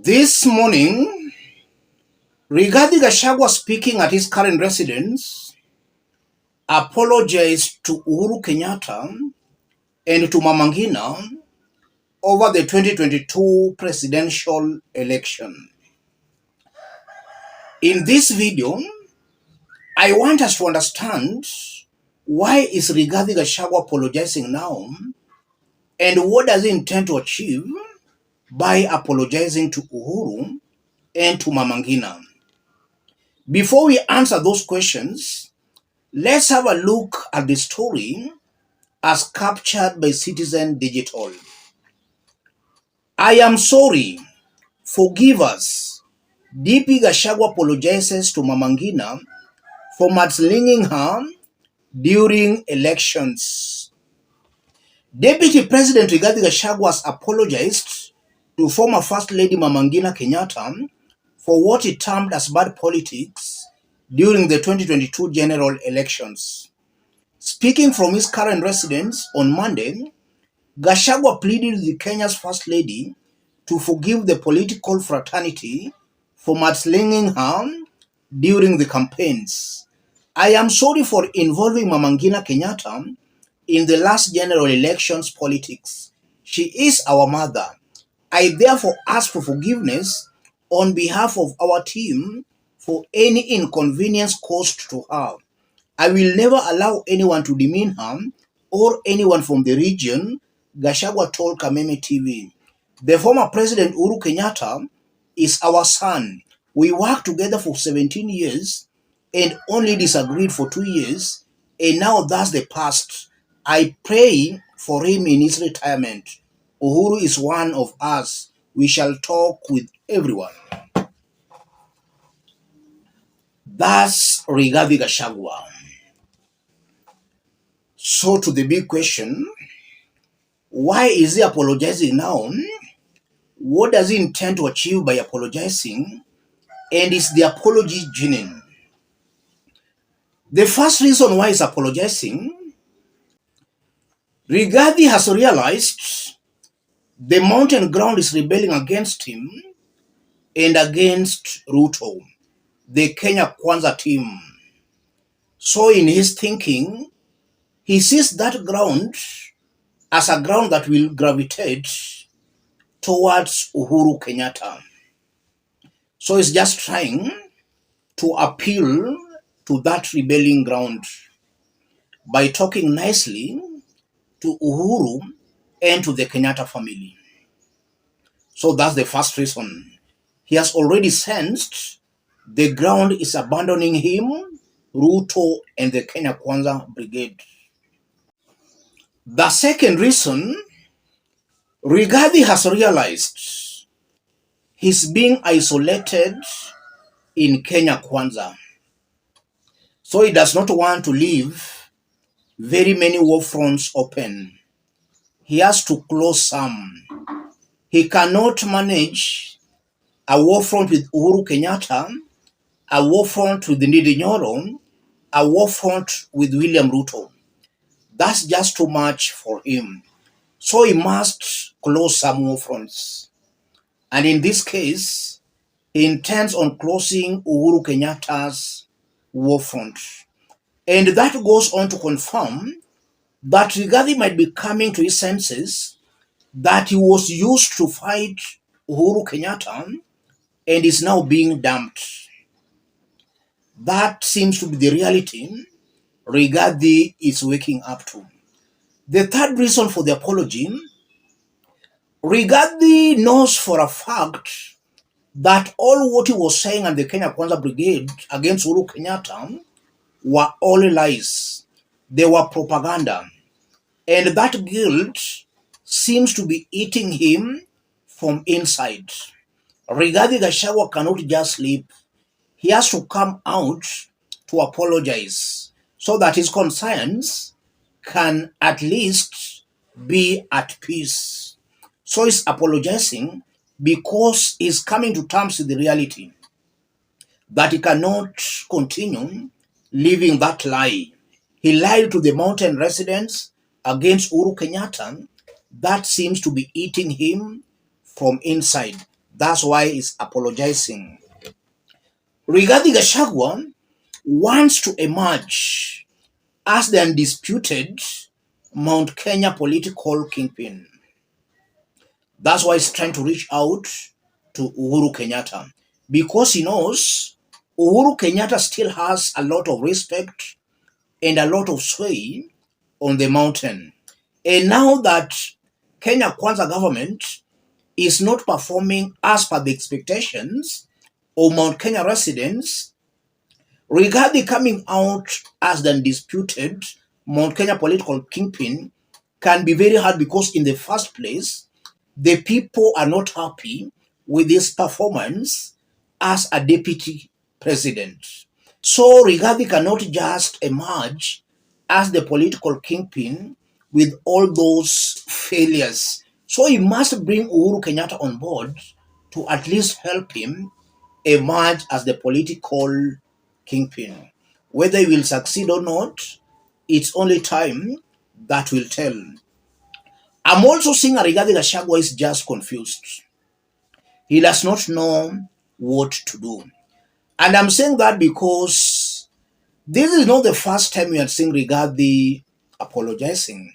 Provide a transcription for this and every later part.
This morning, Rigathi Gachagua, speaking at his current residence, apologized to Uhuru Kenyatta and to Mama Ngina over the 2022 presidential election. In this video, I want us to understand why is Rigathi Gachagua apologizing now and what does he intend to achieve by apologizing to Uhuru and to Mama Ngina. Before we answer those questions, let's have a look at the story as captured by Citizen Digital. I am sorry. Forgive us. DP Gachagua apologizes to Mama Ngina for mudslinging her during elections. Deputy President Rigathi Gachagua has apologized to former First Lady Mama Ngina Kenyatta for what he termed as bad politics during the 2022 general elections. Speaking from his current residence on Monday, Gachagua pleaded with Kenya's First Lady to forgive the political fraternity for mudslinging her during the campaigns. I am sorry for involving Mama Ngina Kenyatta in the last general elections politics. She is our mother. I therefore ask for forgiveness on behalf of our team for any inconvenience caused to her. I will never allow anyone to demean her or anyone from the region, Gachagua told Kameme TV. The former President Uhuru Kenyatta is our son. We worked together for 17 years and only disagreed for 2 years, and now that's the past. I pray for him in his retirement. Uhuru is one of us. We shall talk with everyone. That's Rigathi Gachagua. So to the big question, why is he apologizing now? What does he intend to achieve by apologizing? And is the apology genuine? The first reason why he's apologizing, Rigathi has realized the mountain ground is rebelling against him and against Ruto, the Kenya Kwanza team. So in his thinking, he sees that ground as a ground that will gravitate towards Uhuru Kenyatta. So he's just trying to appeal to that rebelling ground by talking nicely to Uhuru and to the Kenyatta family. So that's the first reason. He has already sensed the ground is abandoning him, Ruto, and the Kenya Kwanza Brigade. The second reason, Rigathi has realized he's being isolated in Kenya Kwanza. So he does not want to leave very many war fronts open. He has to close some. He cannot manage a war front with Uhuru Kenyatta, a war front with Ndindi Nyoro, a war front with William Ruto. That's just too much for him. So he must close some war fronts. And in this case, he intends on closing Uhuru Kenyatta's war front. And that goes on to confirm that Rigathi might be coming to his senses that he was used to fight Uhuru Kenyatta and is now being dumped. That seems to be the reality Rigathi is waking up to. The third reason for the apology, Rigathi knows for a fact that all what he was saying at the Kenya Kwanza Brigade against Uhuru Kenyatta were all lies. They were propaganda. And that guilt seems to be eating him from inside. Rigathi Gachagua cannot just sleep. He has to come out to apologize so that his conscience can at least be at peace. So he's apologizing because he's coming to terms with the reality that he cannot continue living that lie. He lied to the mountain residents against Uhuru Kenyatta. That seems to be eating him from inside. That's why he's apologizing. Rigathi Gachagua wants to emerge as the undisputed Mount Kenya political kingpin. That's why he's trying to reach out to Uhuru Kenyatta, because he knows Uhuru Kenyatta still has a lot of respect and a lot of sway on the mountain. And now that Kenya Kwanza government is not performing as per the expectations of Mount Kenya residents, Rigathi coming out as the undisputed Mount Kenya political kingpin can be very hard, because in the first place, the people are not happy with his performance as a deputy president. So Rigathi cannot just emerge as the political kingpin with all those failures. So he must bring Uhuru Kenyatta on board to at least help him emerge as the political kingpin. Whether he will succeed or not, it's only time that will tell. I'm also seeing Rigathi Gachagua is just confused. He does not know what to do. And I'm saying that because this is not the first time we are seeing Rigathi apologizing.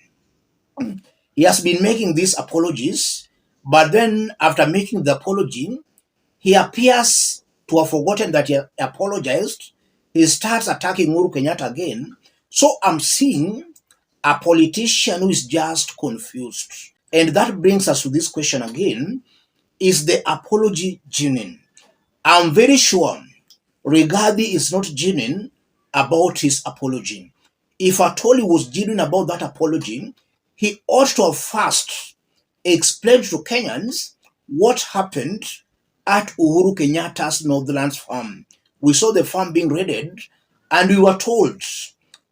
He has been making these apologies, but then after making the apology, he appears to have forgotten that he apologized. He starts attacking Uhuru Kenyatta again. So I'm seeing a politician who is just confused. And that brings us to this question again. Is the apology genuine? I'm very sure Rigathi is not genuine about his apology. If at all he was genuine about that apology, he ought to have first explained to Kenyans what happened at Uhuru Kenyatta's Northlands farm. We saw the farm being raided, and we were told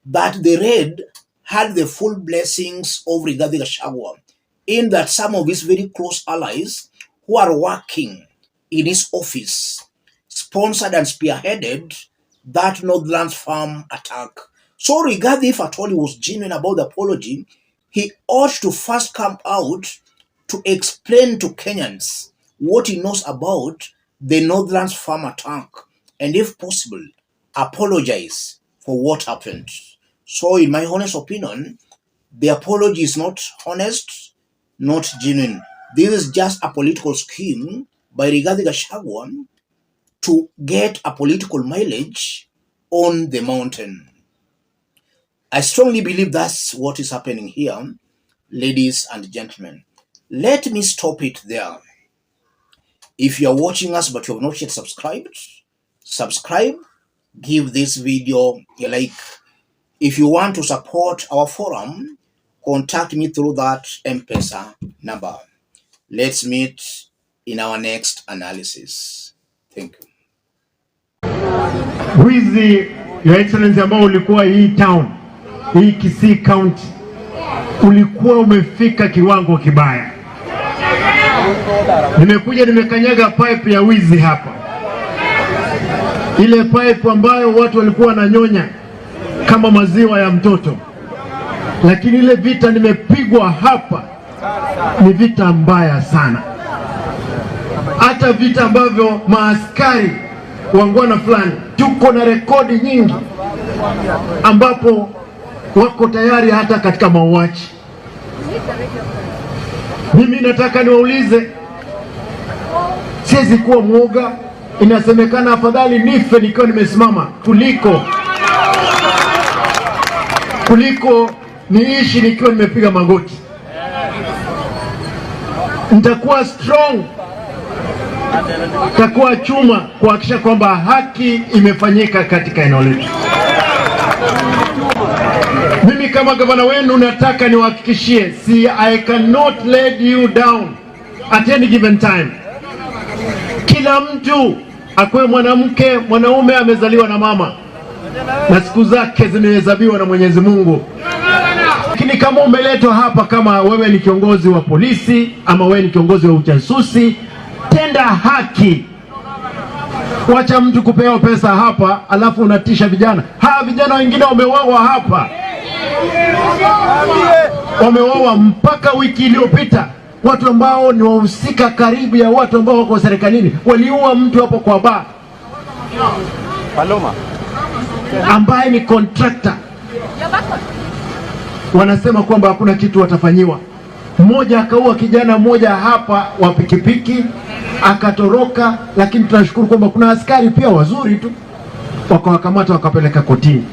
that the raid had the full blessings of Rigathi Gachagua, in that some of his very close allies who are working in his office sponsored and spearheaded that Northlands farm attack. So Rigathi, if at all he was genuine about the apology, he ought to first come out to explain to Kenyans what he knows about the Northlands farm attack, and if possible, apologize for what happened. So in my honest opinion, the apology is not honest, not genuine. This is just a political scheme by Rigathi Gachagua to get a political mileage on the mountain. I strongly believe that's what is happening here, ladies and gentlemen. Let me stop it there. If you are watching us but you have not yet subscribed, subscribe, give this video a like. If you want to support our forum, contact me through that M-Pesa number. Let's meet in our next analysis. Thank you. Wizi, Your Excellency, ambao ulikuwa hii town, hii Kisii County, ulikuwa umefika kiwango kibaya. Nimekuja nimekanyaga pipe ya wizi hapa. Ile pipe ambayo watu walikuwa wananyonya kama maziwa ya mtoto. Lakini ile vita nimepigwa hapa ni vita mbaya sana. Hata vita ambavyo maaskari wangwana fulani, tuko na rekodi nyingi ambapo wako tayari hata katika mauaji. Mimi nataka niwaulize, siwezi kuwa mwoga. Inasemekana afadhali nife nikiwa nimesimama kuliko niishi nikiwa nimepiga magoti. Nitakuwa strong, nitakuwa chuma kuhakikisha kwamba haki imefanyika katika eneo letu. Mimi kama gavana wenu nataka niwahakikishie, I cannot let you down at any given time. Kila mtu, akwe mwanamke, mwanaume, amezaliwa na mama na siku zake zimehesabiwa na Mwenyezi Mungu. Lakini kama umeletwa hapa, kama wewe ni kiongozi wa polisi ama wewe ni kiongozi wa ujasusi, tenda haki. Wacha mtu kupewa pesa hapa alafu unatisha vijana. Vijana wengine wameuawa hapa. Wameuawa mpaka wiki iliyopita. watu ambao ni wahusika karibu ya watu ambao wako serikalini waliua mtu hapo kwa baa Paloma ambaye ni contractor. Wanasema kwamba hakuna kitu watafanyiwa. Mmoja akaua kijana mmoja hapa wa pikipiki akatoroka, lakini tunashukuru kwamba kuna askari pia wazuri tu wakawakamata wakapeleka kotini.